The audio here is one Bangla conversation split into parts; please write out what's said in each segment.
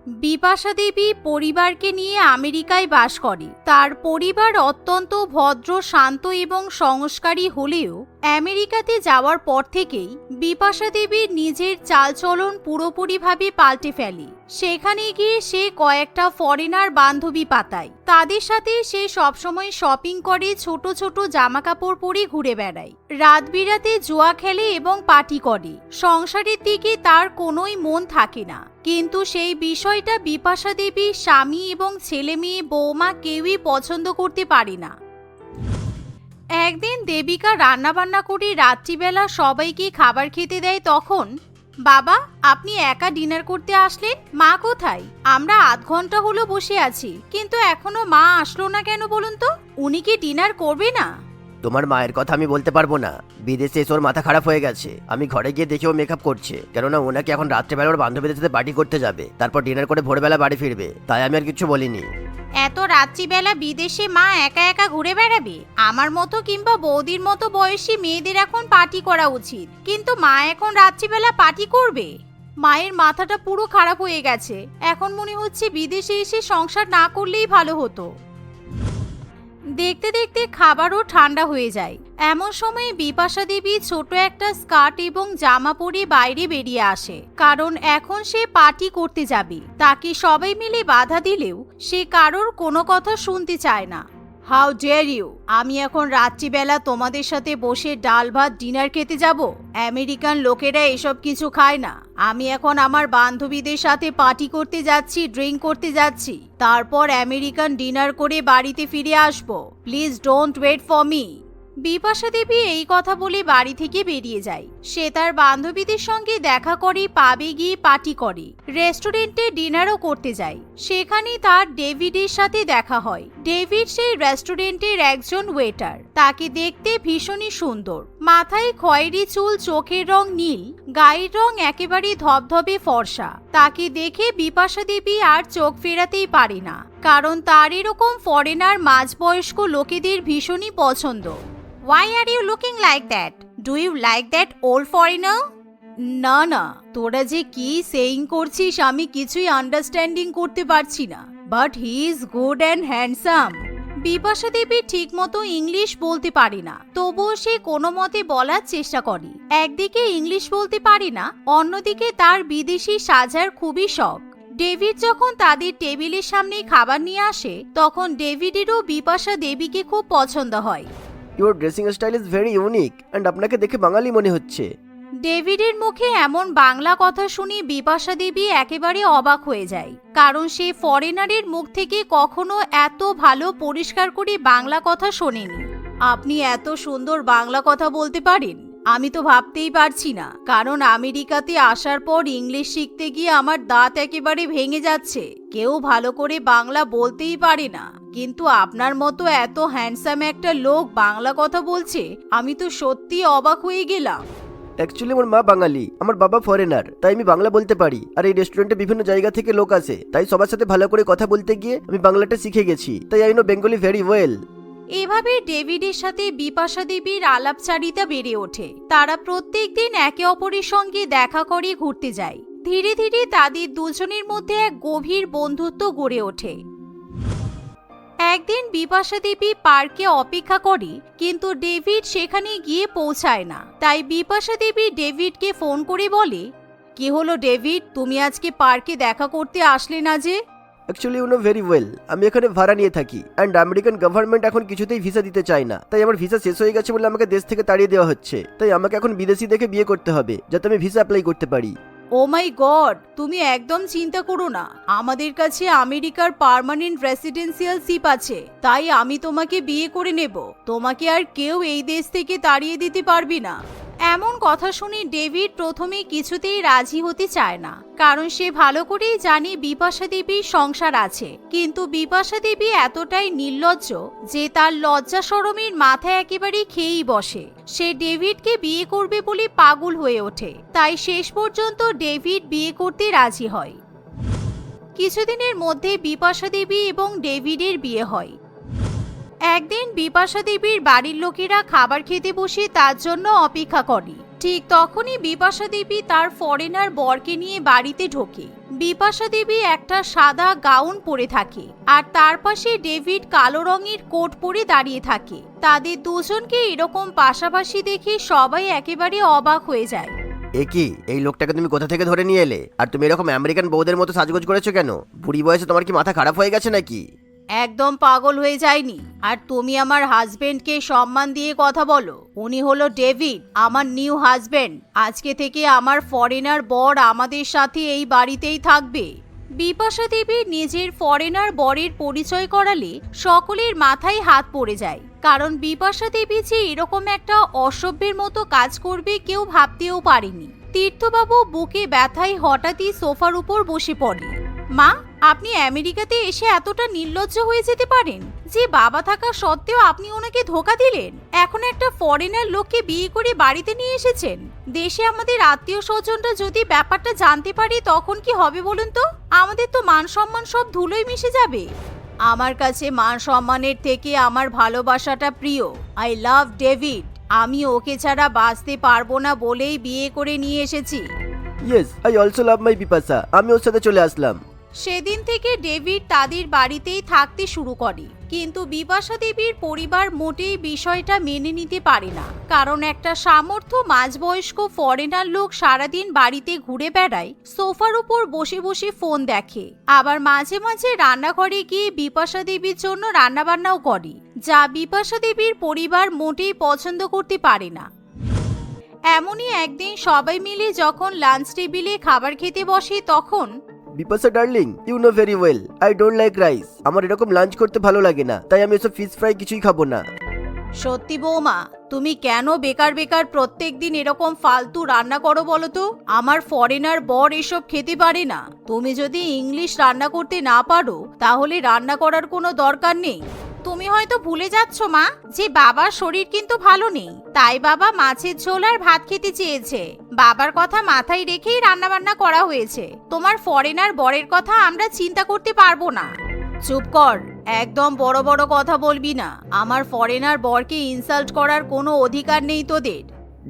বিপাশা দেবী পরিবারকে নিয়ে আমেরিকায় বাস করে। তার পরিবার অত্যন্ত ভদ্র, শান্ত এবং সংস্কারী হলেও আমেরিকাতে যাওয়ার পর থেকেই বিপাশা দেবীর নিজের চালচলন পুরোপুরিভাবে পাল্টে ফেলে। সেখানে গিয়ে সে কয়েকটা ফরেনার বান্ধবী পাতায়। তাদের সাথে সে সবসময় শপিং করে, ছোট ছোট জামাকাপড় পরে ঘুরে বেড়ায়, রাত বিরাতে জুয়া খেলে এবং পার্টি করে। সংসারের দিকে তার কোনোই মন থাকে না। কিন্তু সেই বিষয়টা বিপাশা দেবীর স্বামী এবং ছেলে মেয়ে, বৌমা কেউই পছন্দ করতে পারে না। একদিন দেবিকা রান্নাবান্না করে রাত্রিবেলা সবাইকে খাবার খেতে দেয়। তখন, বাবা, আপনি একা ডিনার করতে আসলেন? মা কোথায়? আমরা আধ ঘন্টা হলো বসে আছি, কিন্তু এখনো মা আসলো না কেন বলুন তো? উনি কি ডিনার করবে না? তোমার মায়ের কথা আমি বলতে পারবো না। বিদেশে এসে ওর মাথা খারাপ হয়ে গেছে। আমি ঘরে গিয়ে দেখি ও মেকআপ করছে, কেননা ওনাকে এখন রাত্রেবেলা ওর বান্ধবীদের সাথে পার্টি করতে যাবে, তারপর ডিনার করে ভোরবেলা বাড়ি ফিরবে। তাই আমি আর কিছু বলিনি। এত রাত্রিবেলা বিদেশে মা একা একা ঘুরে বেড়াবে? আমার মতো কিংবা বৌদির মতো বয়সী মেয়েদের এখন পার্টি করা উচিত, কিন্তু মা এখন রাত্রিবেলা পার্টি করবে? মায়ের মাথাটা পুরো খারাপ হয়ে গেছে। এখন মনে হচ্ছে বিদেশে এসে সংসার না করলেই ভালো হতো। দেখতে দেখতে খাবারও ঠান্ডা হয়ে যায়। এমন সময় বিপাশা দেবী ছোট একটা স্কার্ট এবং জামা পরে বাইরে বেরিয়ে আসে, কারণ এখন সে পার্টি করতে যাবে। তাকে সবাই মিলে বাধা দিলেও সে কারোর কোনো কথা শুনতে চায় না। How dare you! আমি এখন রাত্রিবেলা তোমাদের সাথে বসে ডাল ভাত ডিনার খেতে যাব? আমেরিকান লোকেরা এসব কিছু খায় না। আমি এখন আমার বান্ধবীদের সাথে পার্টি করতে যাচ্ছি, ড্রিঙ্ক করতে যাচ্ছি, তারপর আমেরিকান ডিনার করে বাড়িতে ফিরে আসবো। Please don't wait for me. Bipasha Devi এই কথা বলে বাড়ি থেকে বেরিয়ে যায়। সে তার বান্ধবীদের সঙ্গে দেখা করে, পাবে গিয়ে পার্টি করে, রেস্টুরেন্টে ডিনারও করতে যায়। সেখানে তার ডেভিডের সাথে দেখা হয়। ডেভিড সেই রেস্টুরেন্টের একজন ওয়েটার। তাকে দেখতে ভীষণই সুন্দর। মাথায় খয়েরি চুল, চোখের রং নীল, গায়ের রং একেবারে ধবধবে ফর্সা। তাকে দেখে বিপাশা দেবী আর চোখ ফেরাতেই পারে না, কারণ তার এরকম ফরেনার মাঝবয়স্ক লোকেদের ভীষণই পছন্দ। Why are you looking like that? Do you like that old foreigner? না না, তোরা যে কি সেইং করছিস আমি কিছুই আন্ডারস্ট্যান্ডিং করতে পারছি না। But he is good and handsome. Bipasha Devi ঠিক মতো ইংলিশ বলতে পারে না, তবুও সে কোনো মতে বলার চেষ্টা করে। একদিকে ইংলিশ বলতে পারে না, অন্যদিকে তার বিদেশি সাজার খুবই শখ। ডেভিড যখন তাদের টেবিলের সামনে খাবার নিয়ে আসে, তখন ডেভিডেরও বিপাশা দেবীকে খুব পছন্দ হয়। Your dressing style is very unique and আপনাকে দেখে বাঙালি মনে হচ্ছে। ডেভিডের মুখে এমন বাংলা কথা শুনে বিপাশা দেবী একেবারে অবাক হয়ে যায়, কারণ সে ফরেনারের মুখ থেকে কখনো এত ভালো পরিষ্কার করে বাংলা কথা শোনেনি। আপনি এত সুন্দর বাংলা কথা বলতে পারেন? আমি তো ভাবতেই পারছি না, কারণ আমেরিকাতে আসার পর ইংলিশ শিখতে গিয়ে আমার দাঁত একেবারে ভেঙে যাচ্ছে। কেউ ভালো করে বাংলা বলতেই পারে না, কিন্তু আপনার মতো এত হ্যান্ডসাম একটা লোক বাংলা কথা বলছে, আমি তো সত্যি অবাক হয়ে গেলাম। অ্যাকচুয়ালি আমার মা বাঙালি, আমার বাবা ফরেনার, তাই আমি বাংলা বলতে পারি। আর এই রেস্টুরেন্টে বিভিন্ন জায়গা থেকে লোক আসে, তাই সবার সাথে ভালো করে কথা বলতে গিয়ে আমি বাংলাটা শিখে গেছি। তাই I know Bengali very well. এভাবে ডেভিডের সাথে বিপাশা দেবীর আলাপচারিতা বেড়ে ওঠে। তারা প্রত্যেকদিন একে অপরের সঙ্গে দেখা করে ঘুরতে যায়। ধীরে ধীরে তাদের দুজনের মধ্যে এক গভীর বন্ধুত্ব গড়ে ওঠে। একদিন বিপাশা দেবী পার্কে অপেক্ষা করে, কিন্তু ডেভিড সেখানে গিয়ে পৌঁছায় না। তাই বিপাশা দেবী ডেভিডকে ফোন করে বলে, কি হলো ডেভিড, তুমি আজকে পার্কে দেখা করতে আসলে না যে? Actually you know very well, আমি এখানে ভাড়া নিয়ে থাকি অ্যান্ড আমেরিকান গভর্নমেন্ট এখন কিছুতেই ভিসা দিতে চায় না। তাই আমার ভিসা শেষ হয়ে গেছে বলে আমাকে দেশ থেকে তাড়িয়ে দেওয়া হচ্ছে। তাই আমাকে এখন বিদেশি দেখে বিয়ে করতে হবে, যাতে আমি ভিসা অ্যাপ্লাই করতে পারি। ও মাই গড, তুমি একদম চিন্তা করো না। আমাদের কাছে আমেরিকার পার্মানেন্ট রেসিডেন্সিয়াল শিপ আছে, তাই আমি তোমাকে বিয়ে করে নেব। তোমাকে আর কেউ এই দেশ থেকে তাড়িয়ে দিতে পারবি না। এমন কথা শুনে ডেভিড প্রথমে কিছুতেই রাজি হতে চায় না, কারণ সে ভালো করেই জানে বিপাশা দেবীর সংসার আছে। কিন্তু বিপাশা দেবী এতটাই নির্লজ্জ যে তার লজ্জা শরমের মাথা একেবারে খেয়েই বসে। সে ডেভিডকে বিয়ে করবে বলে পাগল হয়ে ওঠে। তাই শেষ পর্যন্ত ডেভিড বিয়ে করতে রাজি হয়। কিছুদিনের মধ্যে বিপাশা দেবী এবং ডেভিডের বিয়ে হয়। একদিন বিপাশা দেবীর বাড়ির লোকেরা খাবার খেতে বসে তার জন্য অপেক্ষা করে। ঠিক তখনই বিপাশা দেবী তার ফরেনার বরকে নিয়ে বাড়িতে ঢোকে। বিপাশা দেবী একটা সাদা গাউন পরে থাকে আর তার পাশে ডেভিড কালো রঙের কোট পরে দাঁড়িয়ে থাকে। তাদের দুজনকে এরকম পাশাপাশি দেখে সবাই একেবারে অবাক হয়ে যায়। কি এই লোকটাকে তুমি কোথা থেকে ধরে নিয়ে এলে? আর তুমি এরকম আমেরিকান বউদের মতো সাজগোজ করেছো কেন? বুড়ি বয়সে তোমার কি মাথা খারাপ হয়ে গেছে নাকি? একদম পাগল হয়ে যায়নি। আর তুমি আমার হাজবেন্ডকে সম্মান দিয়ে কথা বলো। উনি হলো ডেভিড, আমার নিউ হাজবেন্ড। আজকে থেকে আমার ফরেনার বর আমাদের সাথে এই বাড়িতেই থাকবে। বিপাশা দেবী নিজের ফরেনার বরের পরিচয় করালে সকলের মাথায় হাত পড়ে যায়, কারণ বিপাশা দেবী যে এরকম একটা অসভ্যের মতো কাজ করবে কেউ ভাবতেও পারেনি। তীর্থবাবু বুকে ব্যথায় হঠাৎই সোফার উপর বসে পড়ে। মা, আপনি আমেরিকাতে এসে এতটা নির্লজ্জ হয়ে যেতে পারেন যে বাবা থাকা সত্ত্বেও আপনি ওনাকে ধোকা দিলেন। এখন একটা ফরেনার লোককে বিয়ে করে বাড়িতে নিয়ে এসেছেন। দেশে আমাদের আত্মীয় স্বজনরা যদি ব্যাপারটা জানতে পারে তখন কি হবে বলুন তো? আমাদের তো মান সম্মান সব ধুলোয় মিশে যাবে। আমার কাছে মান সম্মানের থেকে আমার ভালোবাসাটা প্রিয়। I love David. আমি ওকে ছাড়া বাঁচতে পারবো না বলেই বিয়ে করে নিয়ে এসেছি। ইয়েস, আই অলসো লাভ মাই বিপাশা। আমি ওর সাথে চলে আসলাম। সেদিন থেকে ডেভিড তাদের বাড়িতেই থাকতে শুরু করে, কিন্তু বিপাশা দেবীর পরিবার মোটেই বিষয়টা মেনে নিতে পারে না, কারণ একটা সামর্থ্য মাঝবয়স্ক ফরেনার লোক সারাদিন বাড়িতে ঘুরে বেড়ায়, সোফার উপর বসে বসে ফোন দেখে, আবার মাঝে মাঝে রান্নাঘরে গিয়ে বিপাশা দেবীর জন্য রান্নাবান্নাও করে, যা বিপাশা দেবীর পরিবার মোটেই পছন্দ করতে পারে না। এমনই একদিন সবাই মিলে যখন লাঞ্চ টেবিলে খাবার খেতে বসে তখন Bipasha darling, you know very well I don't like rice. আমার এরকম লাঞ্চ করতে ভালো লাগে না, তাই আমি এসব ফিশ ফ্রাই কিছুই খাবো না। সত্যি বৌমা, তুমি কেন বেকার বেকার প্রত্যেকদিন এরকম ফালতু রান্না করো বলো তো? আমার ফরেনার বর এসব খেতে পারে না। তুমি যদি ইংলিশ রান্না করতে না পারো তাহলে রান্না করার কোনো দরকার নেই। তুমি হয়তো ভুলে যাচ্ছ মা যে বাবার শরীর কিন্তু ভালো নেই, তাই বাবা মাছের ঝোল আর ভাত খেতে চেয়েছে। বাবার কথা মাথায় রেখেই রান্না বান্না করা হয়েছে। তোমার ফরেনার বরের কথা আমরা চিন্তা করতে পারবো না। চুপ কর, একদম বড় বড় কথা বলবি না। আমার ফরেনার বরকে ইনসাল্ট করার কোনো অধিকার নেই তোদের।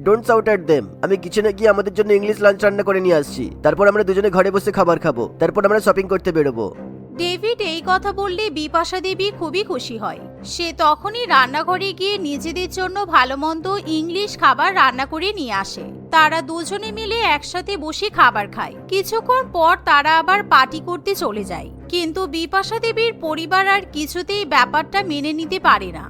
Don't shout at them. আমি কিচেনে গিয়ে আমাদের জন্য ইংলিশ লাঞ্চ রান্না করে নিয়ে আসছি। তারপর আমরা দুজনে ঘরে বসে খাবার খাবো। তারপর আমরা শপিং করতে বেরোবো। ডেভিড এই কথা বললে বিপাশা দেবী খুবই খুশি হয়। সে তখনই রান্নাঘরে গিয়ে নিজেদের জন্য ভালো মন্দ ইংলিশ খাবার রান্না করে নিয়ে আসে। তারা দুজনে মিলে একসাথে বসে খাবার খায়। কিছুক্ষণ পর তারা আবার পার্টি করতে চলে যায়, কিন্তু বিপাশা দেবীর পরিবার আর কিছুতেই ব্যাপারটা মেনে নিতে পারে না।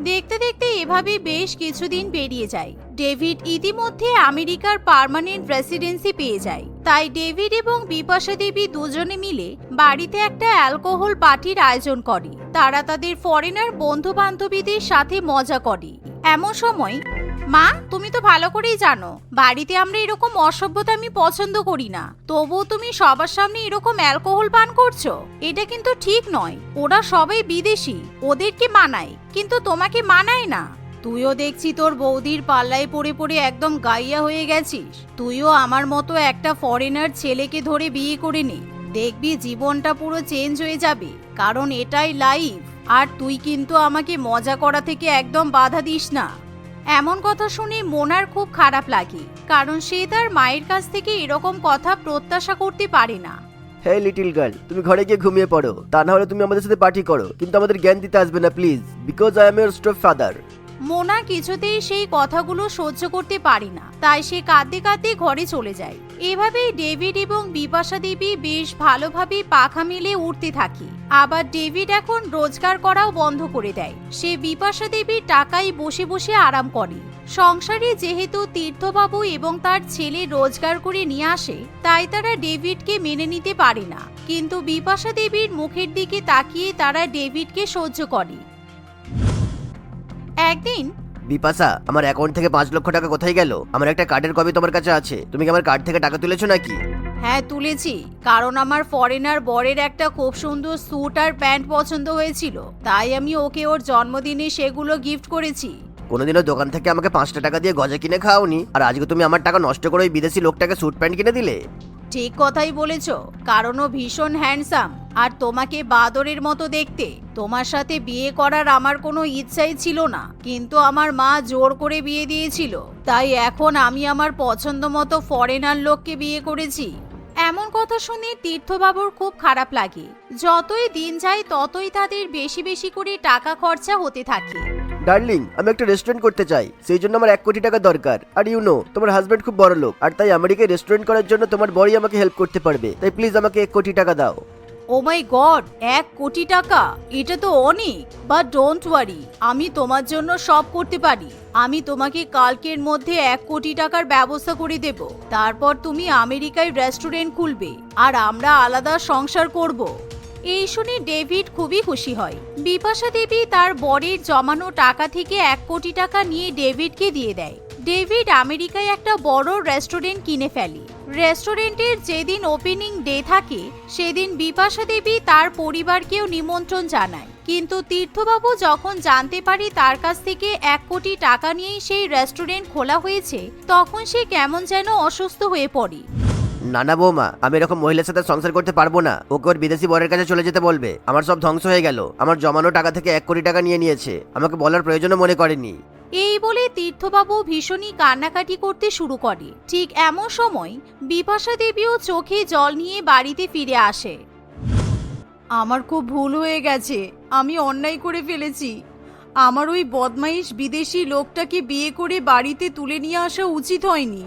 দেখতে দেখতে এভাবে বেশ কিছুদিন পেরিয়ে যায়। ডেভিড ইতিমধ্যে আমেরিকার পার্মানেন্ট রেসিডেন্সি পেয়ে যায়। তাই ডেভিড এবং বিপাশা দেবী দুজনে মিলে বাড়িতে একটা অ্যালকোহল পার্টির আয়োজন করে। তারা তাদের ফরেনার বন্ধু বান্ধবীদের সাথে মজা করে। এমন সময়, মা, তুমি তো ভালো করেই জানো বাড়িতে আমরা এরকম অসভ্যতা আমি পছন্দ করি না, তবুও তুমি সবার সামনে এরকম অ্যালকোহল পান করছো। এটা কিন্তু ঠিক নয়। ওরা সবাই বিদেশি, ওদেরকে মানায়, কিন্তু তোমাকে মানায় না। তুইও দেখছি তোর বৌদির পাল্লায় পড়ে পড়ে একদম গাইয়া হয়ে গেছিস। তুইও আমার মতো একটা ফরেনার ছেলেকে ধরে বিয়ে করে নে, দেখবি জীবনটা পুরো চেঞ্জ হয়ে যাবে, কারণ এটাই লাইফ। আর তুই কিন্তু আমাকে মজা করা থেকে একদম বাধা দিস না। এমন কথা শুনে মোনার খুব খারাপ লাগে, কারণ সে তার মায়ের কাছ থেকে এরকম কথা প্রত্যাশা করতে পারে না। হে লিটল গার্ল, তুমি ঘরে গিয়ে ঘুমিয়ে পড়ো। তা না হলে তুমি আমাদের সাথে পার্টি করো, কিন্তু আমাদের জ্ঞান দিতে আসবে না please, because I am your step father. Mona কিছুতেই সেই কথাগুলো সহ্য করতে পারে না, তাই সে কাঁদতে কাঁদতে ঘরে চলে যায়। এভাবেই ডেভিড এবং বিপাশা দেবী বেশ ভালোভাবে পাখা মেলে উঠতে থাকে। আবার ডেভিড এখন রোজগার করাও বন্ধ করে দেয়। সে বিপাশা দেবীর টাকায় বসে বসে আরাম করে। সংসারে যেহেতু তীর্থবাবু এবং তার ছেলে রোজগার করে নিয়ে আসে, তাই তারা ডেভিডকে মেনে নিতে পারে না, কিন্তু বিপাশা দেবীর মুখের দিকে তাকিয়ে তারা ডেভিডকে সহ্য করে। একদিন, বিপাশা, আমার অ্যাকাউন্ট থেকে 5 লক্ষ টাকা কোথায় গেল? আমার একটা কার্ডের কপি তোমার কাছে আছে, তুমি কি আমার কার্ড থেকে টাকা তুলেছো নাকি? হ্যাঁ তুলেছি, কারণ আমার ফরেনার বরের একটা খুব সুন্দর স্যুট আর প্যান্ট পছন্দ হয়েছিল, তাই আমি ওকে ওর জন্মদিনে সেগুলো গিফট করেছি। কোনোদিনও দোকান থেকে আমাকে 5টা টাকা দিয়ে গজা কিনে খাওনি, আর আজকে তুমি আমার টাকা নষ্ট করে ওই বিদেশি লোকটাকে স্যুট প্যান্ট কিনে দিলে? ঠিক কথাই বলেছ, কারণ ও ভীষণ হ্যান্ডসাম আর তোমাকে বাদরের মতো দেখতে। তোমার সাথে বিয়ে করার আমার কোনো ইচ্ছাই ছিল না, কিন্তু আমার মা জোর করে বিয়ে দিয়েছিল, তাই এখন আমি আমার পছন্দ মতো ফরেনার লোককে বিয়ে করেছি। এমন কথা শুনে তীর্থবাবুর খুব খারাপ লাগে। যতই দিন যায় ততই তাদের বেশি বেশি করে টাকা খরচা হতে থাকে। ডার্লিং, আমি একটা রেস্টুরেন্ট করতে চাই, সেই জন্য আমার 1 কোটি টাকা দরকার। আর তোমার হাজবেন্ড খুব বড় লোক, আর তাই আমেরিকায় রেস্টুরেন্ট করার জন্য তোমার বড়ই আমাকে হেল্প করতে পারবে। তাই প্লিজ আমাকে 1 কোটি টাকা দাও। ও মাই গড, 1 কোটি টাকা? এটা তো অনেক। বাট ডোন্ট ওয়ারি, আমি তোমার জন্য সব করতে পারি। আমি তোমাকে কালকের মধ্যে 1 কোটি টাকার ব্যবস্থা করে দেব। তারপর তুমি আমেরিকায় রেস্টুরেন্ট খুলবে আর আমরা আলাদা সংসার করব। এই শুনে ডেভিড খুবই খুশি হয়। বিপাশা দেবী তার বরের জমানো টাকা থেকে 1 কোটি টাকা নিয়ে ডেভিডকে দিয়ে দেয়। ডেভিড আমেরিকায় একটা বড় রেস্টুরেন্ট কিনে ফেলে। রেস্টুরেন্টের যেদিন ওপেনিং ডে থাকে সেদিন বিপাশা দেবী তার পরিবারকেও নিমন্ত্রণ জানায়। কিন্তু তীর্থবাবু যখন জানতে পারে তার কাছ থেকে 1 কোটি টাকা নিয়েই সেই রেস্টুরেন্ট খোলা হয়েছে, তখন সে কেমন যেন অসুস্থ হয়ে পড়ে। না বৌমা, আমি এরকম মহিলার সাথে সংসার করতে পারবো না। ওকে ওর বিদেশি বরের কাছে চলে যেতে বলবে। আমার সব ধ্বংস হয়ে গেল। আমার জমানো টাকা থেকে 1 কোটি টাকা নিয়ে নিয়েছে, আমাকে বলার প্রয়োজনও মনে করেনি। এই বলে তীর্থবাবু ভীষণই কান্নাকাটি করতে শুরু করে। ঠিক এমন সময় বিপাশা দেবীও চোখে জল নিয়ে বাড়িতে ফিরে আসে। আমার খুব ভুল হয়ে গেছে, আমি অন্যায় করে ফেলেছি। আমার ওই বদমাইশ বিদেশি লোকটাকে বিয়ে করে বাড়িতে তুলে নিয়ে আসা উচিত হয়নি।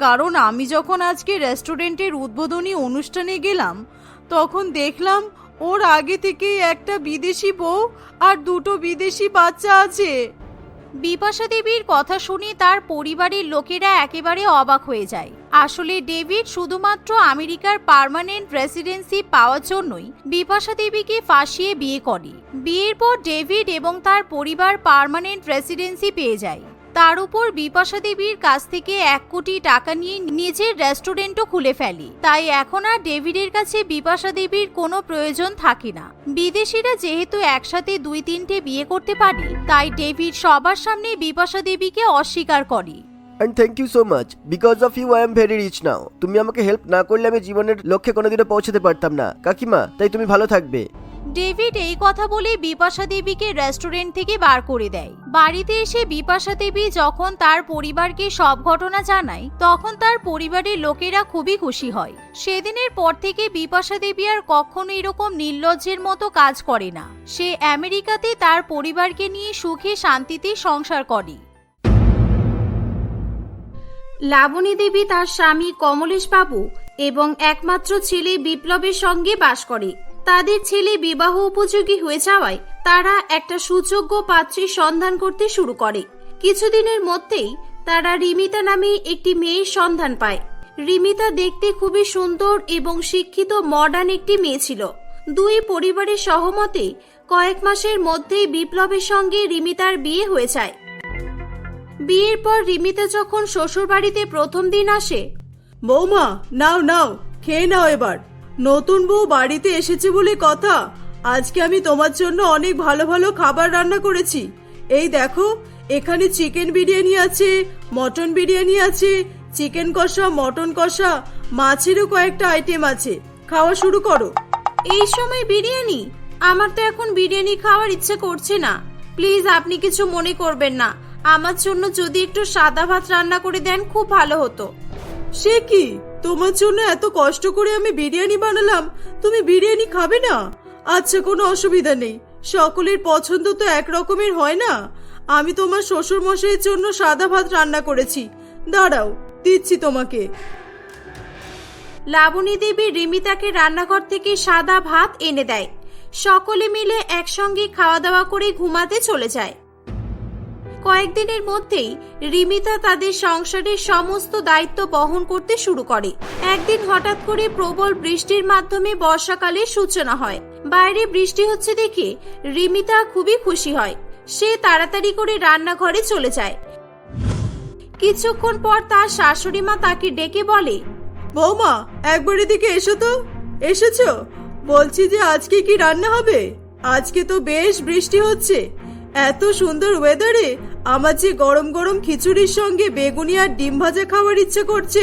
কারণ আমি যখন আজকে রেস্টুরেন্টের উদ্বোধনী অনুষ্ঠানে গেলাম, তখন দেখলাম ওর আগে থেকেই একটা বিদেশি বউ আর 2টো বিদেশি বাচ্চা আছে। বিপাশা দেবীর কথা শুনে তার পরিবারের লোকেরা একেবারে অবাক হয়ে যায়। আসলে ডেভিড শুধুমাত্র আমেরিকার পার্মানেন্ট রেসিডেন্সি পাওয়ার জন্যই বিপাশা দেবীকে ফাঁসিয়ে বিয়ে করে। বিয়ের পর ডেভিড এবং তার পরিবার পার্মানেন্ট রেসিডেন্সি পেয়ে যায়। তার উপর বিপাশা দেবীর কাছ থেকে 1 কোটি টাকা নিয়ে নিজের রেস্টুরেন্টও খুলে ফেলে। তাই এখন আর ডেভিডের কাছে বিপাশা দেবীর কোনো প্রয়োজন থাকে না। বিদেশিরা যেহেতু একসাথে 2-3টে বিয়ে করতে পারে, তাই ডেভিড সবার সামনে বিপাশা দেবীকে অস্বীকার করে। And thank you so much. Because of you I am very rich now. তুমি আমাকে হেল্প না করলে আমি জীবনের লক্ষ্যে কোনোদিনও পৌঁছাতে পারতাম না কাকিমা। তাই তুমি ভালো থাকবে। ডেভিড এই কথা বলে বিপাশা দেবীকে রেস্টুরেন্ট থেকে বার করে দেয়। বাড়িতে এসে বিপাশা দেবী যখন তার পরিবারকে সব ঘটনা জানায়, তখন তার পরিবারের লোকেরা খুবই খুশি হয়। সেদিনের পর থেকে বিপাশা দেবী আর কখনো এরকম নির্লজ্জের মতো কাজ করে না। সে আমেরিকাতে তার পরিবারকে নিয়ে সুখে শান্তিতে সংসার করে। লাবণী দেবী তার স্বামী কমলেশ বাবু এবং একমাত্র ছেলে বিপ্লবের সঙ্গে বাস করে। তাদের ছেলে বিবাহ উপযোগী হয়ে যাওয়ায় তারা একটা সুযোগ্য পাত্রীর সন্ধান করতে শুরু করে। কিছুদিনের মধ্যেই তারা রিমিতা নামে একটি মেয়ের সন্ধান পায়। রিমিতা দেখতে খুবই সুন্দর এবং শিক্ষিত মডার্ন একটি মেয়ে ছিল। দুই পরিবারের সহমতে কয়েক মাসের মধ্যেই বিপ্লবের সঙ্গে রিমিতার বিয়ে হয়ে যায়। বিয়ের পর রিমিতা যখন শ্বশুর বাড়িতে প্রথম দিন আসে, বৌমা নাও নাও খেয়ে নাও এবার। নতুন বউ বাড়িতে এসেছে বলে কথা, আজকে আমি তোমার জন্য অনেক ভালো ভালো খাবার রান্না করেছি। এই দেখো, এখানে চিকেন বিরিয়ানি আছে, মটন বিরিয়ানি আছে, চিকেন কষা, মটন কষা, মাছেরও কয়েকটা আইটেম আছে। খাওয়া শুরু করো। এই সময় বিরিয়ানি? আমার তো এখন বিরিয়ানি খাওয়ার ইচ্ছে করছে না। প্লিজ আপনি কিছু মনে করবেন না, আমার জন্য যদি একটু সাদা ভাত রান্না করে দেন খুব ভালো হতো। সে কি, তোমার জন্য এত কষ্ট করে আমি বিরিয়ানি বানালাম, তুমি বিরিয়ানি খাবে না? আচ্ছা, কোনো অসুবিধা নেই, সকলের পছন্দ তো এক রকমের হয় না। আমি তোমার শ্বশুর মশাইয়ের জন্য সাদা ভাত রান্না করেছি, দাঁড়াও দিচ্ছি তোমাকে। লাবণী দেবী রিমিতাকে রান্নাঘর থেকে সাদা ভাত এনে দেয়। সকলে মিলে একসঙ্গে খাওয়া দাওয়া করে ঘুমাতে চলে যায়। কয়েকদিনের মধ্যেই রিমিতা তাদের সংসারের সমস্ত দায়িত্ব বহন করতে শুরু করে। একদিন হঠাৎ করে প্রবল বৃষ্টির মাধ্যমে বর্ষাকালের সূচনা হয়। বাইরে বৃষ্টি হচ্ছে দেখে রিমিতা খুবই খুশি হয়। সে তাড়াতাড়ি করে রান্নাঘরে চলে যায়। কিছুক্ষণ পর তার শাশুড়ি মা তাকে ডেকে বলে, বৌমা একবার এদিকে এসো তো। এসেছো? বলছি যে আজকে কি রান্না হবে? আজকে তো বেশ বৃষ্টি হচ্ছে, এত সুন্দর ওয়েদারে আমার যে গরম গরম খিচুড়ির সঙ্গে বেগুনি আর ডিম ভাজা খাওয়ার ইচ্ছে করছে।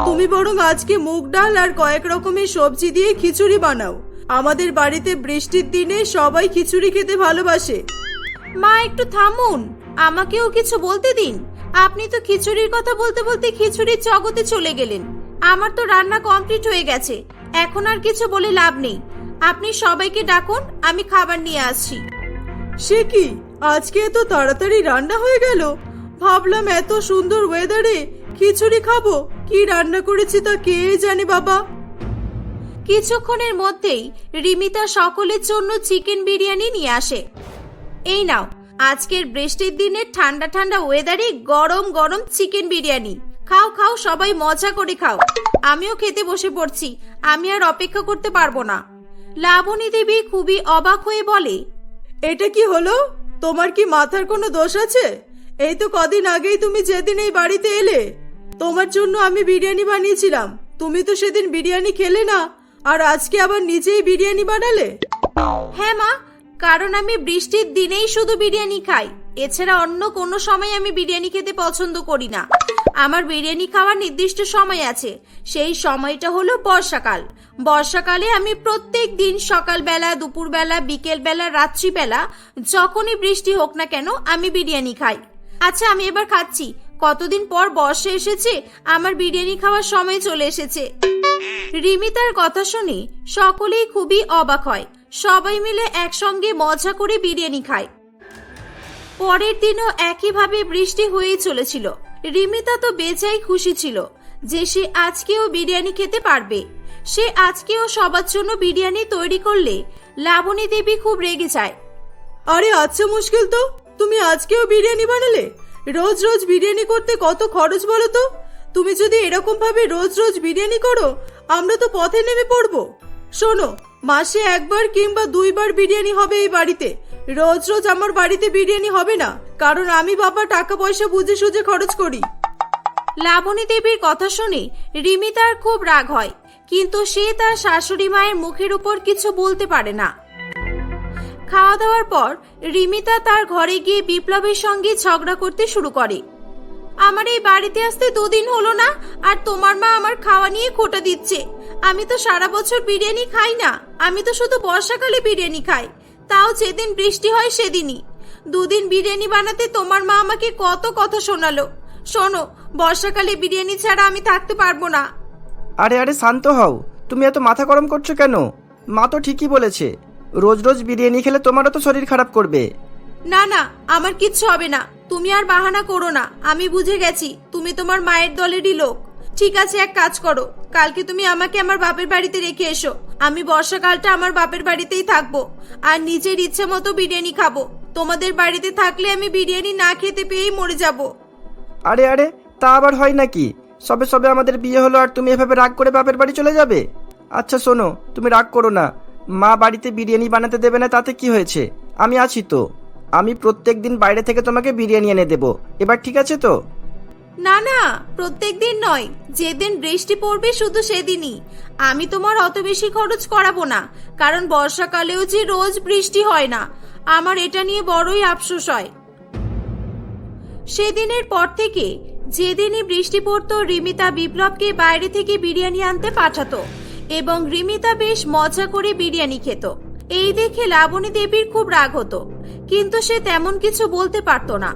তুমি বরং আজকে মুগ ডাল আর কয়েক রকমের সবজি দিয়ে খিচুড়ি বানাও। আমাদের বাড়িতে বৃষ্টির দিনে সবাই খিচুড়ি খেতে ভালোবাসে। মা একটু থামুন, আমাকেও কিছু বলতে দিন। আপনি তো খিচুড়ির কথা বলতে বলতে খিচুড়ির জগতে চলে গেলেন। আমার তো রান্না কমপ্লিট হয়ে গেছে, এখন আর কিছু বলে লাভ নেই। আপনি সবাইকে ডাকুন, আমি খাবার নিয়ে আসছি। সে কি, আজকে এত তাড়াতাড়ি রান্না হয়ে গেল? ভাবলাম এত সুন্দর ওয়েদারে খিচুড়ি খাবো, কি রান্না করেছি তা কে জানে বাবা। কিছুক্ষণের মধ্যেই রিমিতা সকলের জন্য চিকেন বিরিয়ানি নিয়ে আসে। এই নাও, আজকের বৃষ্টির দিনে ঠান্ডা ঠান্ডা ওয়েদারে গরম গরম চিকেন বিরিয়ানি। খাও খাও, সবাই মজা করে খাও। আমিও খেতে বসে পড়ছি, আমি আর অপেক্ষা করতে পারবো না। লাবণী দেবী খুবই অবাক হয়ে বলে, এটা কি হলো? তোমার কি মাথার কোনো দোষ আছে? এই তো কদিন আগেই তুমি যেদিন এই বাড়িতে এলে, তোমার জন্য আমি বিরিয়ানি বানিয়েছিলাম। তুমি তো সেদিন বিরিয়ানি খেলে না, আর আজকে আবার নিজেই বিরিয়ানি বানালে। হ্যাঁ মা, কারণ আমি বৃষ্টির দিনেই শুধু বিরিয়ানি খাই। এছাড়া অন্য কোনো সময় আমি বিরিয়ানি খেতে পছন্দ করি না। আমার বিরিয়ানি খাওয়ার নির্দিষ্ট সময় আছে, সেই সময়টা হলো বর্ষাকাল। বর্ষাকালে আমি প্রত্যেক দিন সকালবেলা, দুপুরবেলা, বিকেলবেলা, রাত্রিবেলা, যখনই বৃষ্টি হোক না কেন আমি বিরিয়ানি খাই। আচ্ছা, আমি এবার খাচ্ছি। কতদিন পর বর্ষা এসেছে, আমার বিরিয়ানি খাওয়ার সময় চলে এসেছে। রিমিতার কথা শুনে সকলেই খুবই অবাক হয়। সবাই মিলে একসঙ্গে মজা করে বিরিয়ানি খায়। পরের দিনও একইভাবে বৃষ্টি হয়েই চলেছিল। রিমিতা তো বেজায় খুশি ছিল যে সে আজকেও বিরিয়ানি খেতে পারবে। সে আজকেও সবার জন্য বিরিয়ানি তৈরি করলে লাবণী দেবী খুব রেগে যায়। আরে আচ্ছা, মুশকিল তো, তুমি আজকেও বিরিয়ানি বানালে? রোজ রোজ বিরিয়ানি করতে কত খরচ বলো তো? তুমি যদি এরকম ভাবে রোজ রোজ বিরিয়ানি করো, আমরা তো পথে নেমে পড়বো। শোনো, মাসে একবার কিংবা দুইবার বিরিয়ানি হবে এই বাড়িতে। রোজ রোজ আমার বাড়িতে বিরিয়ানি হবে না, কারণ আমি বাবা টাকা পয়সা বুঝে সুঝে খরচ করি। লাবণী দেবীর কথা শুনে রিমিতার খুব রাগ হয়, কিন্তু সে তার শাশুড়ি মায়ের মুখের উপর কিছু বলতে পারে না। খাওয়া দাওয়ার পর রিমিতা তার ঘরে গিয়ে বিপ্লবের সঙ্গে ঝগড়া করতে শুরু করে। আমার এই বাড়িতে আসতে 2 দিন হলো না, আর তোমার মা আমার খাওয়া নিয়ে খোঁটা দিচ্ছে। আমি তো সারা বছর বিরিয়ানি খাই না, আমি তো শুধু বর্ষাকালে বিরিয়ানি খাই, তাও যেদিন বৃষ্টি হয় সেদিনই। 2 দিন বিরিয়ানি বানাতে তোমার মা আমাকে কত কথা শোনালো। শোনো, বর্ষাকালে বিরিয়ানি ছাড়া আমি থাকতে পারবো না। আরে আরে শান্ত হও, তুমি এত মাথা গরম করছো কেন? মা তো ঠিকই বলেছে, রোজ রোজ বিরিয়ানি খেলে তোমারও তো শরীর খারাপ করবে। না না, আমার কিচ্ছু হবে না। তুমি আর বাহানা করো না, আমি বুঝে গেছি তুমি তোমার মায়ের দলেরই লোক। ঠিক আছে, এক কাজ করো, কালকে তুমি আমাকে আমার বাপের বাড়িতে রেখে এসো। আমি বর্ষাকালটা আমার বাপের বাড়িতেই থাকবো, আর নিজের ইচ্ছে মতো বিরিয়ানি খাবো। তোমাদের বাড়িতে থাকলে আমি বিরিয়ানি না খেতে পেয়েই মরে যাব। আরে আরে, তা আবার হয় নাকি? সবে সবে আমাদের বিয়ে হলো আর তুমি এভাবে রাগ করে বাপের বাড়ি চলে যাবে? আচ্ছা শোনো, তুমি রাগ করো না। মা বাড়িতে বিরিয়ানি বানাতে দেবে না তাতে কি হয়েছে? আমি আছি তো। আমি প্রত্যেক দিন বাইরে থেকে তোমাকে বিরিয়ানি এনে দেবো। এবার ঠিক আছে তো? না না, প্রত্যেক দিন নয়, যেদিন বৃষ্টি পড়বে শুধু সেদিনই। আমি তোমার অত বেশি খরচ করাবো না, কারণ বর্ষাকালেও যে রোজ বৃষ্টি হয় না। আমার এটা নিয়ে বড়ই আফসোস হয়। সেদিনের পর থেকে যেদিনই বৃষ্টি পড়তো, রিমিতা বিপ্লবকে বাইরে থেকে বিরিয়ানি আনতে পাঠাতো এবং রিমিতা বেশ মজা করে বিরিয়ানি খেত। এই দেখে লাবণী দেবীর খুব রাগ হতো, কিন্তু সে তেমন কিছু বলতে পারতো না।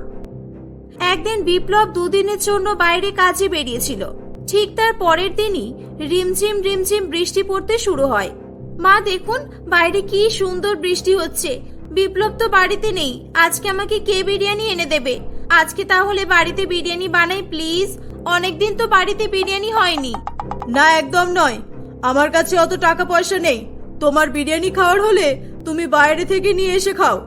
একদিন বিপ্লব 2 দিনের জন্য বাইরে কাজে বেরিয়েছিল। ঠিক তার পরের দিনই রিমঝিম রিমঝিম বৃষ্টি পড়তে শুরু হয়। মা দেখুন, বাইরে কি সুন্দর বৃষ্টি হচ্ছে। বিপ্লব তো বাড়িতে নেই, আজকে আমাকে কে বিরিয়ানি এনে দেবে? আজকে তাহলে বাড়িতে বিরিয়ানি বানাই প্লিজ। অনেকদিন তো বাড়িতে বিরিয়ানি হয়নি। না, একদম নয়, আমার কাছে অত টাকা পয়সা নেই। তোমার বিরিয়ানি খাওয়ার হলে তুমি বাইরে থেকে নিয়ে এসে খাও।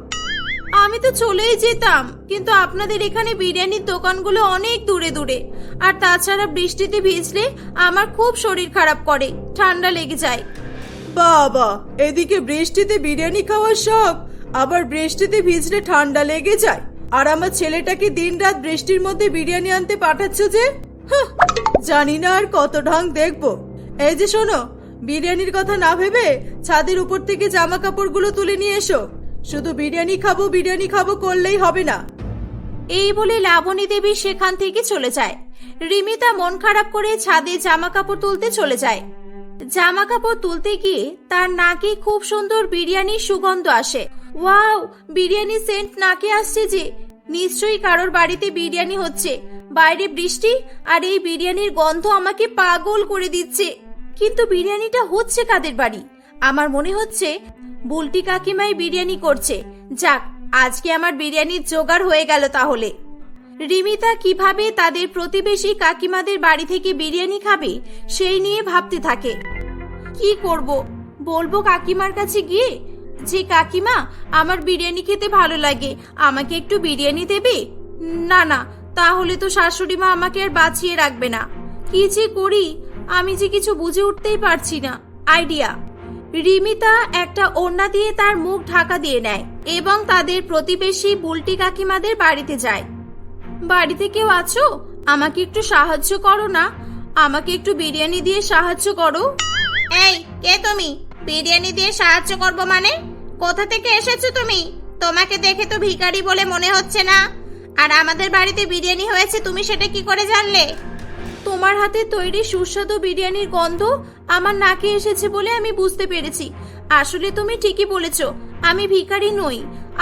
আমি তো চলেই যেতাম, কিন্তু আপনাদের এখানে বিরিয়ানির দোকানগুলো অনেক দূরে দূরে, আর তাছাড়া বৃষ্টিতে ভিজলে আমার খুব শরীর খারাপ করে, ঠান্ডা লেগে যায়। বাবা, এদিকে বৃষ্টিতে বিরিয়ানি খাওয়ার শখ, আবার বৃষ্টিতে ভিজলে ঠান্ডা লেগে যায়। আর আমার ছেলেটাকে দিনরাত বৃষ্টির মধ্যে বিরিয়ানি আনতে পাঠাচ্ছ যে? হাহ, জানি না আর কত ঢং দেখবো। এই যে শোনো, বিরিয়ানির কথা না ভেবে ছাদের উপর থেকে জামা কাপড়গুলো তুলে নিয়ে এসো। শুধু বিরিয়ানি খাবো করলেই হবে না। এই বলে লাবণী দেবী সেখান থেকে চলে যায়। রিমিতা মন খারাপ করে ছাদে জামা কাপড় তুলতে চলে যায়। জামা কাপড় তুলতে গিয়ে তার নাকে খুব সুন্দর বিরিয়ানির সুগন্ধ আসে। ওয়াও, বিরিয়ানি সেন্ট নাকে আসছে যে, নিশ্চয়ই কারোর বাড়িতে বিরিয়ানি হচ্ছে। বাইরে বৃষ্টি আর এই বিরিয়ানির গন্ধ আমাকে পাগল করে দিচ্ছে। কিন্তু বিরিয়ানিটা হচ্ছে কাদের বাড়ি? আমার মনে হচ্ছে বুলটি কাকিমাই বিরিয়ানি করছে। যাক, আজকে আমার বিরিয়ানির জোগাড় হয়ে গেল তাহলে। রিমিতা কিভাবে তাদের প্রতিবেশী কাকিমাদের বাড়ি থেকে বিরিয়ানি খাবে সেই নিয়ে ভাবতে থাকে। কি করব? বলবো কাকিমার কাছে গিয়ে যে কাকিমা, আমার বিরিয়ানি খেতে ভালো লাগে, আমাকে একটু বিরিয়ানি দেবে? না না, তাহলে তো শাশুড়ি মা আমাকে আর বাঁচিয়ে রাখবে না। কি যে করি, আমি যে কিছু বুঝে উঠতেই পারছি না। আইডিয়া! রিমিতা একটা ওড়না দিয়ে তার মুখ ঢাকা দিয়ে নেয় এবং তাদের প্রতিবেশী বুলটি কাকিমাদের বাড়িতে যায়। বাড়িতে কেউ আছো? আমাকে একটু সাহায্য করো না, আমাকে একটু বিরিয়ানি দিয়ে সাহায্য করো। এই, কে তুমি? বিরিয়ানি দিয়ে সাহায্য করব মানে? কোথা থেকে এসেছো তুমি? তোমাকে দেখে তো ভিখারি বলে মনে হচ্ছে না। আর আমাদের বাড়িতে বিরিয়ানি হয়েছে, তুমি সেটা কি করে জানলে? তোমার হাতে তৈরি সুস্বাদু বিরিয়ানির গন্ধ আমার নাকে এসেছে বলে আমি বুঝতে পেরেছি। আসলে তুমি ঠিকই বলেছো, আমি ভিখারি নই।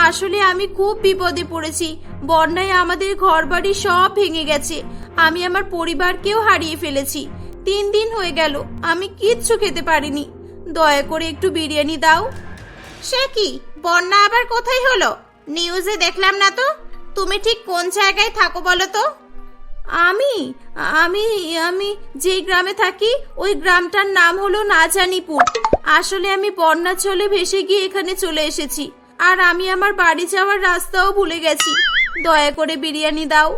আসলে আমি খুব বিপদে পড়েছি। বন্যায় আমাদের ঘরবাড়ি সব ভেঙে গেছে। আমি আমার পরিবারকেও হারিয়ে ফেলেছি। 3 দিন হয়ে গেল আমি কিচ্ছু খেতে পারিনি। দয়া করে একটু বিরিয়ানি দাও। সে কি, বন্যা আবার কোথায় হলো? নিউজে দেখলাম না তো। তুমি ঠিক কোন জায়গায় থাকো বলো তো? আমি আমি আমি যে গ্রামে থাকি ওই গ্রামটার নাম হলো নাজানিপুর। আসলে আমি বন্যা চলে ভেসে গিয়ে এখানে চলে এসেছি, আর আমি আমার বাড়ি যাওয়ার রাস্তাও ভুলে গেছি। দয়া করে বিরিয়ানি দাও।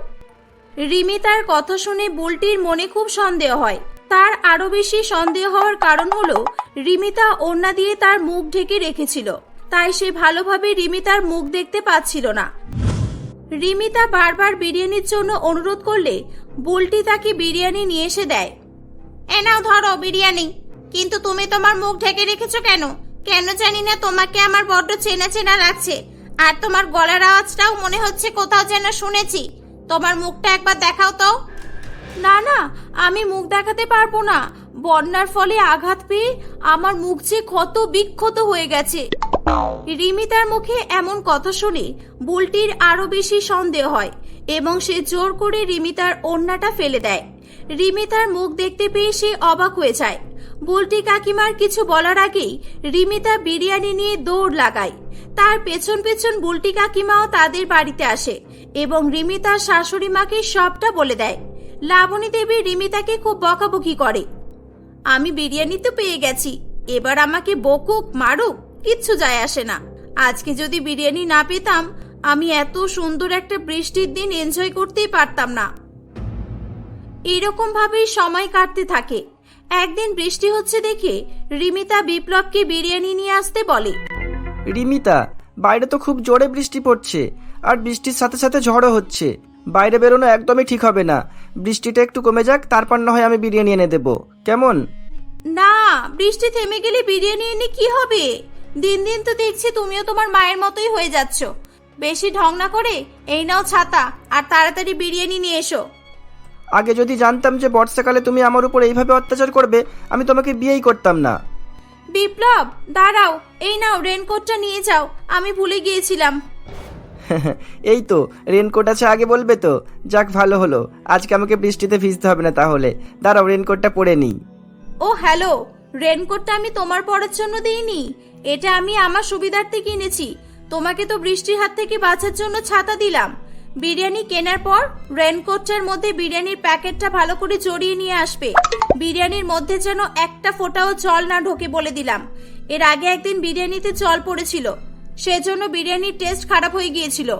রিমিতার কথা শুনে বুলটির মনে খুব সন্দেহ হয়। তার আরো বেশি সন্দেহ হওয়ার কারণ হলো রিমিতা ওড়না দিয়ে তার মুখ ঢেকে রেখেছিল, তাই সে ভালোভাবে রিমিতার মুখ দেখতে পাচ্ছিল না। রিমিতা বারবার বিরিয়ানির জন্য অনুরোধ করলে বুলটি তাকে বিরিয়ানি নিয়ে এসে দেয়। এ নাও ধরো বিরিয়ানি। কিন্তু তুমি তোমার মুখ ঢেকে রেখেছো কেন? কেন জানি না তোমাকে আমার বড্ড চেনা চেনা লাগছে। আর তোমার গলার আওয়াজটাও মনে হচ্ছে কোথাও যেন শুনেছি। তোমার মুখটা একবার দেখাও তো। না না, আমি মুখ দেখাতে পারবো না। বন্যার ফলে আঘাত পেয়ে আমার মুখ যে ক্ষত বিক্ষত হয়ে গেছে। রিমিতার মুখে এমন কথা শুনে বুলটির আরো বেশি সন্দেহ হয় এবং সে জোর করে রিমিতার ওড়নাটা ফেলে দেয়। রিমিতার মুখ দেখতে পেয়ে সে অবাক হয়ে যায়। বুলটি কাকিমার কিছু বলার আগেই রিমিতা বিরিয়ানি নিয়ে দৌড় লাগায়। তার পেছন পেছন বুলটি কাকিমাও তাদের বাড়িতে আসে এবং রিমিতার শাশুড়ি মাকে সবটা বলে দেয়। লাবণী দেবী রিমিতাকে খুব বকাবকি করে। আমি বিরিয়ানি তো পেয়ে গেছি, এবার আমাকে বকুক মারুক কিচ্ছু যায় আসে না। আজকে যদি বিরিয়ানি না পেতাম, আমি এত সুন্দর একটা বৃষ্টির দিন এনজয় করতেই পারতাম না। এরকম ভাবেই সময় কাটতে থাকে। একদিন বৃষ্টি হচ্ছে দেখে রিমিতা বিপ্লবকে বিরিয়ানি নিয়ে আসতে বলে। রিমিতা, বাইরে তো খুব জোরে বৃষ্টি পড়ছে, আর বৃষ্টির সাথে সাথে ঝড়ও হচ্ছে। বাইরে বেরোনো একদমই ঠিক হবে না। বৃষ্টিটা একটু কমে যাক, তারপর না হয় আমি বিরিয়ানি এনে দেবো, কেমন? না, বৃষ্টি থেমে গেলে বিরিয়ানি এনে কি হবে? দিন দিন তো দেখছি তুমিও তোমার মায়ের মতোই হয়ে যাচ্ছ। বেশি ঢং না করে এই নাও ছাতা, আর তাড়াতাড়ি বিরিয়ানি নিয়ে এসো। আগে যদি জানতাম যে বর্ষাকালে তুমি আমার উপর এইভাবে অত্যাচার করবে, আমি তোমাকে বিয়েই করতাম না। বিপ্লব, দাঁড়াও, এই নাও রেনকোটটা নিয়ে যাও, আমি ভুলে গিয়েছিলাম। এই তো রেনকোট আছে, আগে বলবে তো। যাক, ভালো হলো, আজকে আমাকে বৃষ্টিতে ভিজতে হবে না। তাহলে দাঁড়াও, রেনকোটটা পরে নিই। ও হ্যালো, রেনকোটটা আমি তোমার পরার জন্য দিইনি, এটা আমি আমার সুবিধার্থে কিনেছি। তোমাকে তো বৃষ্টির হাত থেকে বাঁচার জন্য ছাতা দিলাম। বিরিয়ানি কেনার পর রেনকোটটার মধ্যে বিরিয়ানির প্যাকেটটা ভালো করে জড়িয়ে নিয়ে আসবে। বিরিয়ানির মধ্যে যেন একটা ফোঁটাও জল না ঢোকে বলে দিলাম। এর আগে একদিন বিরিয়ানিতে জল পড়েছিল, সেজন্য বিরিয়ানির টেস্ট খারাপ হয়ে গিয়েছিল।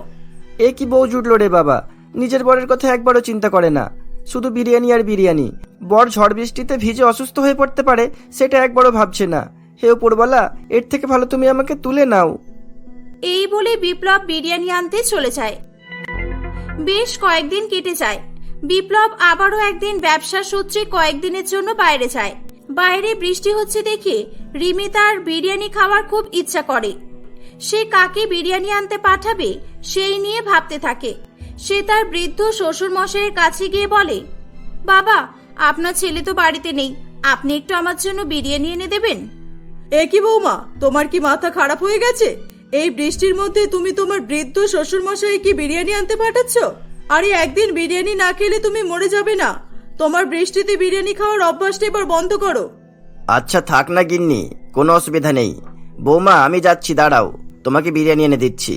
এ কি বউ জুটলো রে বাবা, নিজের বরের কথা একবারও চিন্তা করে না, শুধু বিরিয়ানি আর বিরিয়ানি। বর ঝড় বৃষ্টিতে ভিজে অসুস্থ হয়ে পড়তে পারে, সেটা একবারও ভাবছে না। হে উপরওয়ালা, এর থেকে ভালো তুমি আমাকে তুলে নাও। এই বলে বিপ্লব বিরিয়ানি আনতে চলে যায়। বেশ কয়েকদিন কেটে যায়। বিপ্লব আবারও একদিন ব্যবসার সূত্রে কয়েকদিনের জন্য বাইরে যায়। বাইরে বৃষ্টি হচ্ছে দেখে রিমিতার বিরিয়ানি খাওয়ার খুব ইচ্ছা করে। সে কাকে বিরিয়ানি আনতে পাঠাবে সেই নিয়ে ভাবতে থাকে। সে তার বৃদ্ধ শ্বশুর মশাইয়ের কাছে গিয়ে বলে, বাবা, আপনার ছেলে তো বাড়িতে নেই, আপনি একটু আমার জন্য বিরিয়ানি এনে দেবেন? এ কি বৌমা, তোমার কি মাথা খারাপ হয়ে গেছে? এই বৃষ্টির মধ্যে তুমি তোমার বৃদ্ধ শ্বশুর মশাই কি বিরিয়ানি আনতে পাঠাচ্ছ? আরে একদিন বিরিয়ানি না খেলে তুমি মরে যাবে না। তোমার বৃষ্টিতে বিরিয়ানি খাওয়ার অভ্যাসটা এবার বন্ধ করো। আচ্ছা থাক না গিন্নি, কোনো অসুবিধা নেই। বৌমা আমি যাচ্ছি, দাঁড়াও, তোমাকে বিরিয়ানি এনে দিচ্ছি।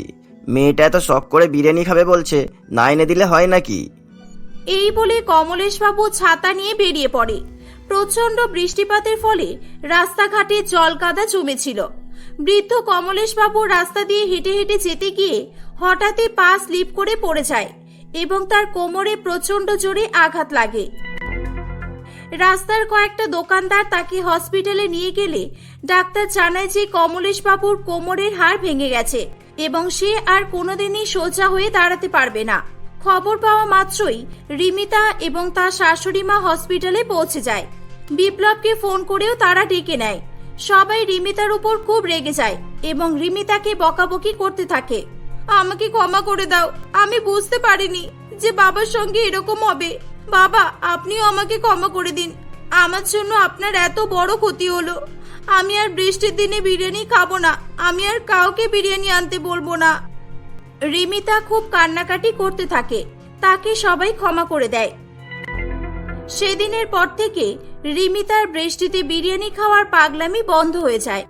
মেয়েটা এত শখ করে বিরিয়ানি খাবে বলছে, না এনে দিলে হয় নাকি? এই বলে কমলেশবাবু ছাতা নিয়ে বেরিয়ে পড়ে। প্রচন্ড বৃষ্টিপাতের ফলে রাস্তাঘাটে জল কাদা জমেছিল। বৃদ্ধ কমলেশবাবু রাস্তা দিয়ে হেঁটে হেঁটে যেতে গিয়ে হঠাৎই পা স্লিপ করে পড়ে যায় এবং তার কোমরে প্রচন্ড জোরে আঘাত লাগে। রাস্তার কয়েকটা দোকানদার তাকে হসপিটালে নিয়ে গেলে ডাক্তার জানায় যে কমলেশবাবুর কোমরের হাড় ভেঙে গেছে এবং সে আর কোনোদিনই সোজা হয়ে দাঁড়াতে পারবে না। খবর পাওয়া মাত্রই রিমিতা এবং তার শাশুড়ি মা হসপিটালে পৌঁছে যায়। বিপ্লবকে ফোন করেও তারা ডেকে নেয়। সবাই রিমিতার উপর খুব রেগে যায় এবং রিমিতাকে বকাবকি করতে থাকে। আমাকে ক্ষমা করে দাও, আমি বুঝতে পারিনি যে বাবার সঙ্গে এরকম হবে। বাবা, আপনিও আমাকে ক্ষমা করে দিন, আমার জন্য আপনার এত বড় ক্ষতি হলো। আমি আর বৃষ্টির দিনে বিরিয়ানি খাবো না, আমি আর কাউকে বিরিয়ানি আনতে বলবো না। রিমিতা খুব কান্নাকাটি করতে থাকে, তাকে সবাই ক্ষমা করে দেয়। সেদিনের পর থেকে রিমিতার বৃষ্টিতে বিরিয়ানি খাওয়ার পাগলামি বন্ধ হয়ে যায়।